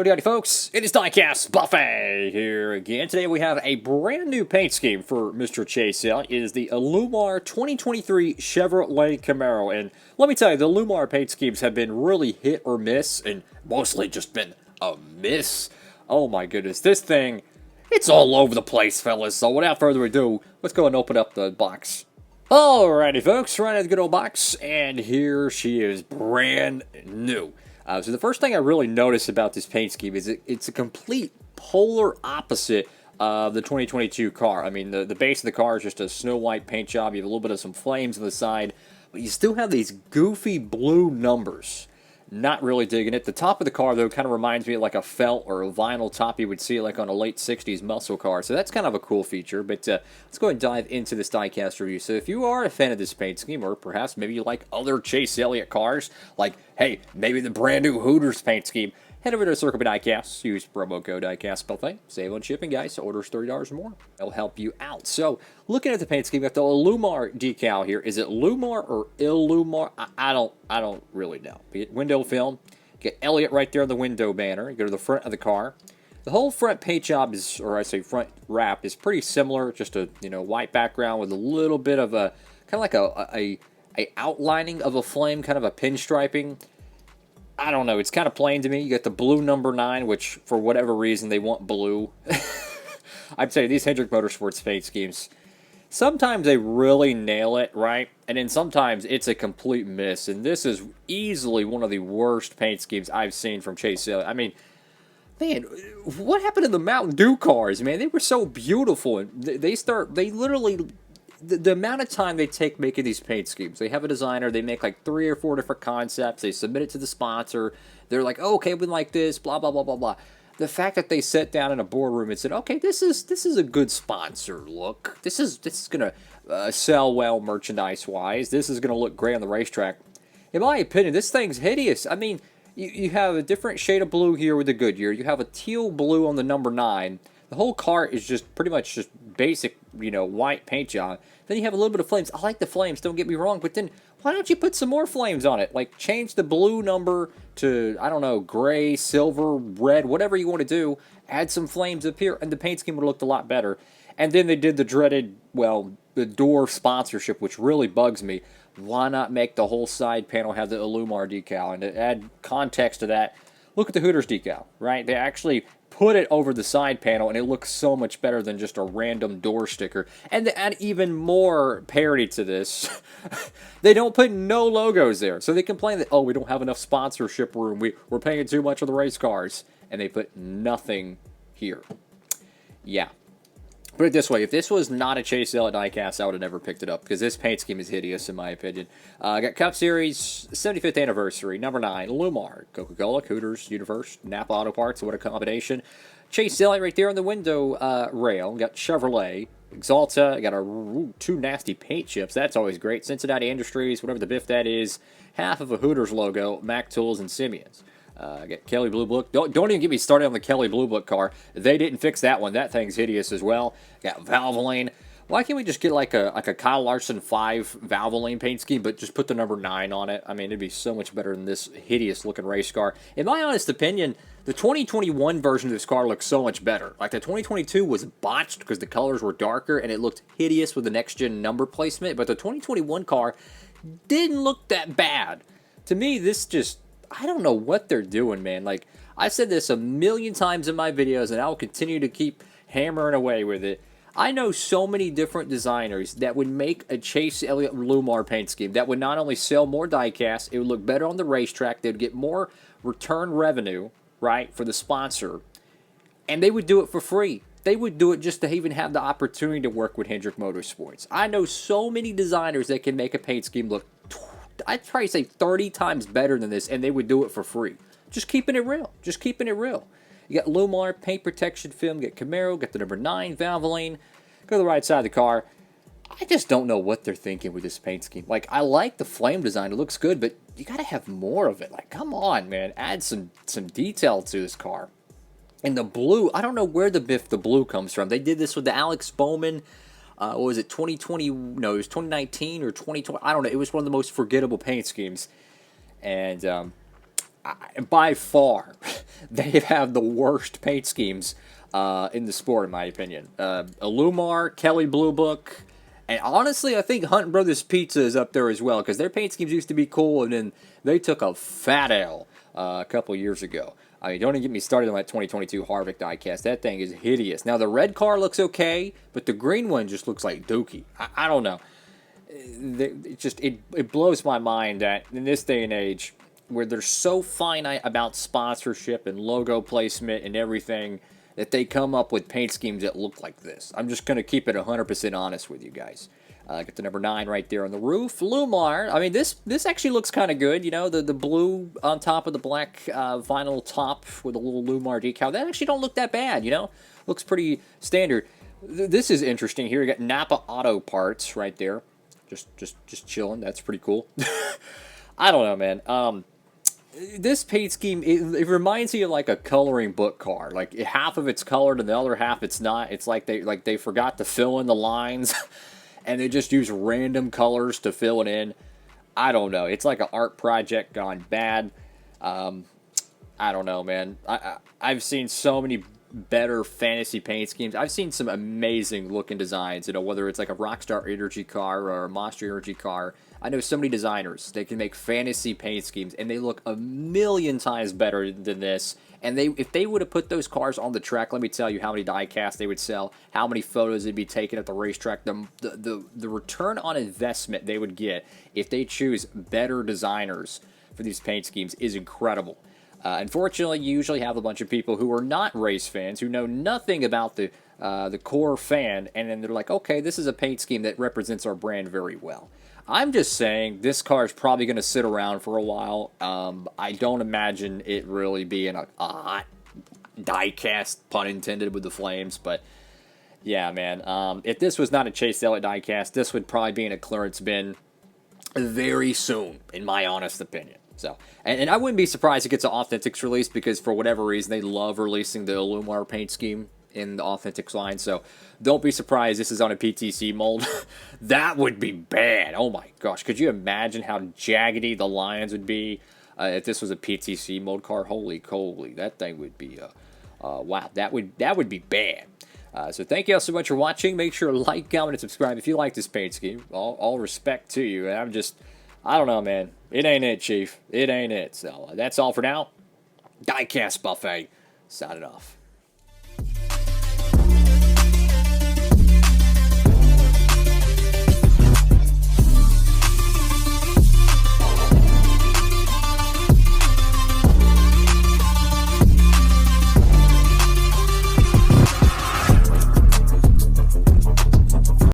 Howdy folks, it is Diecastbuffet here again. Today we have a brand new paint scheme for Mr. Chase Elliott. It is the Llumar 2023 Chevrolet Camaro. And let me tell you, the Llumar paint schemes have been really hit or miss, and mostly just been a miss. Oh my goodness, this thing, it's all over the place, fellas. So without further ado, let's go and open up the box. Alrighty folks, right at the good old box, and here she is, brand new. So the first thing I really notice about this paint scheme is it's a complete polar opposite of the 2022 car. I mean, the base of the car is just a snow white paint job. You have a little bit of some flames on the side, but you still have these goofy blue numbers. Not really digging it. The top of the car, though, kind of reminds me of like a felt or a vinyl top you would see like on a late 60s muscle car. So that's kind of a cool feature. But let's go ahead and dive into this diecast review. So if you are a fan of this paint scheme, or perhaps maybe you like other Chase Elliott cars, like, hey, maybe the brand new Hooters paint scheme, head over to Circle B Diecast, use promo code Diecastbuffet, save on shipping, guys. Orders $30 or more. It'll help you out. So, looking at the paint scheme, we got the Llumar decal here. Is it Llumar or Llumar? I don't really know. Window film. Get Elliott right there on the window banner. You go to the front of the car. The whole front paint job is, or I say front wrap, is pretty similar. Just a white background with a little bit of a kind of like a outlining of a flame, kind of a pinstriping. I don't know. It's kind of plain to me. You got the blue number 9, which for whatever reason they want blue. I'd say these Hendrick Motorsports paint schemes, sometimes they really nail it, right? And then sometimes it's a complete miss. And this is easily one of the worst paint schemes I've seen from Chase Elliott. I mean, man, what happened to the Mountain Dew cars, man? They were so beautiful. And they literally... The amount of time they take making these paint schemes. They have a designer, they make like 3 or 4 different concepts, they submit it to the sponsor, they're like, oh, okay, we like this, blah, blah, blah, blah, blah. The fact that they sat down in a boardroom and said, okay, this is a good sponsor look. This is going to sell well merchandise-wise. This is going to look great on the racetrack. In my opinion, this thing's hideous. I mean, you have a different shade of blue here with the Goodyear. You have a teal blue on the number 9. The whole car is just pretty much just basic, white paint job. Then you have a little bit of flames. I like the flames, don't get me wrong, but then why don't you put some more flames on it? Like, change the blue number to, I don't know, gray, silver, red, whatever you want to do. Add some flames up here, and the paint scheme would have looked a lot better. And then they did the dreaded, well, the door sponsorship, which really bugs me. Why not make the whole side panel have the Llumar decal? And to add context to that, look at the Hooters decal, right? They actually put it over the side panel, and it looks so much better than just a random door sticker. And to add even more parody to this, they don't put no logos there. So they complain that, oh, we don't have enough sponsorship room. We're paying too much for the race cars. And they put nothing here. Yeah. Put it this way, if this was not a Chase Elliott diecast, I would have never picked it up, because this paint scheme is hideous, in my opinion. Got Cup Series, 75th anniversary, number 9, Llumar, Coca-Cola, Hooters, Universe, Napa Auto Parts, what a combination. Chase Elliott right there on the window rail. Got Chevrolet, Exalta, got 2 nasty paint chips, that's always great. Cincinnati Industries, whatever the biff that is, half of a Hooters logo, Mac Tools, and Simeon's. Got Kelly Blue Book. Don't even get me started on the Kelly Blue Book car. They didn't fix that one. That thing's hideous as well. Got Valvoline. Why can't we just get like a Kyle Larson 5 Valvoline paint scheme, but just put the number 9 on it? I mean, it'd be so much better than this hideous-looking race car. In my honest opinion, the 2021 version of this car looks so much better. Like, the 2022 was botched because the colors were darker, and it looked hideous with the next-gen number placement, but the 2021 car didn't look that bad. To me, this just... I don't know what they're doing, man. Like, I've said this a million times in my videos, and I will continue to keep hammering away with it. I know so many different designers that would make a Chase Elliott Llumar paint scheme that would not only sell more diecasts, it would look better on the racetrack, they would get more return revenue, right, for the sponsor, and they would do it for free. They would do it just to even have the opportunity to work with Hendrick Motorsports. I know so many designers that can make a paint scheme look, I'd probably say 30 times better than this, and they would do it for free. Just keeping it real. Just keeping it real. You got Llumar, paint protection film, you got Camaro, got the number 9, Valvoline. Go to the right side of the car. I just don't know what they're thinking with this paint scheme. Like, I like the flame design. It looks good, but you got to have more of it. Like, come on, man. Add some detail to this car. And the blue, I don't know where the blue comes from. They did this with the Alex Bowman... what was it, 2020, no, it was 2019 or 2020, I don't know, it was one of the most forgettable paint schemes, and by far, they have the worst paint schemes in the sport, in my opinion. Llumar, Kelly Blue Book, and honestly, I think Hunt Brothers Pizza is up there as well, because their paint schemes used to be cool, and then they took a fat L a couple years ago. I mean, don't even get me started on that 2022 Harvick diecast. That thing is hideous. Now, the red car looks okay, but the green one just looks like dookie. I don't know. It blows my mind that in this day and age, where they're so finite about sponsorship and logo placement and everything, that they come up with paint schemes that look like this. I'm just going to keep it 100% honest with you guys. Got the number 9 right there on the roof. Llumar, I mean, this actually looks kind of good. You know, the blue on top of the black vinyl top with a little Llumar decal. That actually don't look that bad, you know? Looks pretty standard. This is interesting here. You got Napa Auto Parts right there. Just chilling. That's pretty cool. I don't know, man. This paint scheme, it reminds me of like a coloring book car. Like half of it's colored and the other half it's not. It's like they forgot to fill in the lines, and they just use random colors to fill it in. I don't know. It's like an art project gone bad. I don't know, man. I've seen so many better fantasy paint schemes. I've seen some amazing looking designs, you know, whether it's like a Rockstar Energy car or a Monster Energy car. I know so many designers, they can make fantasy paint schemes, and they look a million times better than this. And if they would have put those cars on the track, let me tell you how many die-casts they would sell, how many photos they'd be taken at the racetrack, the return on investment they would get if they choose better designers for these paint schemes is incredible. Unfortunately, you usually have a bunch of people who are not race fans, who know nothing about the core fan, and then they're like, okay, this is a paint scheme that represents our brand very well. I'm just saying this car is probably going to sit around for a while. I don't imagine it really being a hot diecast, pun intended, with the flames. But yeah, man, if this was not a Chase Elliott diecast, this would probably be in a clearance bin very soon, in my honest opinion. So, and I wouldn't be surprised if it gets an Authentics release, because for whatever reason they love releasing the Llumar paint scheme in the Authentics line. So don't be surprised this is on a PTC mold. That would be bad. Oh my gosh, could you imagine how jaggedy the lines would be if this was a PTC mold car? Holy coly, that thing would be wow. That would be bad. So thank you all so much for watching. Make sure to like, comment, and subscribe if you like this paint scheme. All respect to you. And I don't know, man. It ain't it, Chief. It ain't it. So that's all for now. Diecast Buffet signing off.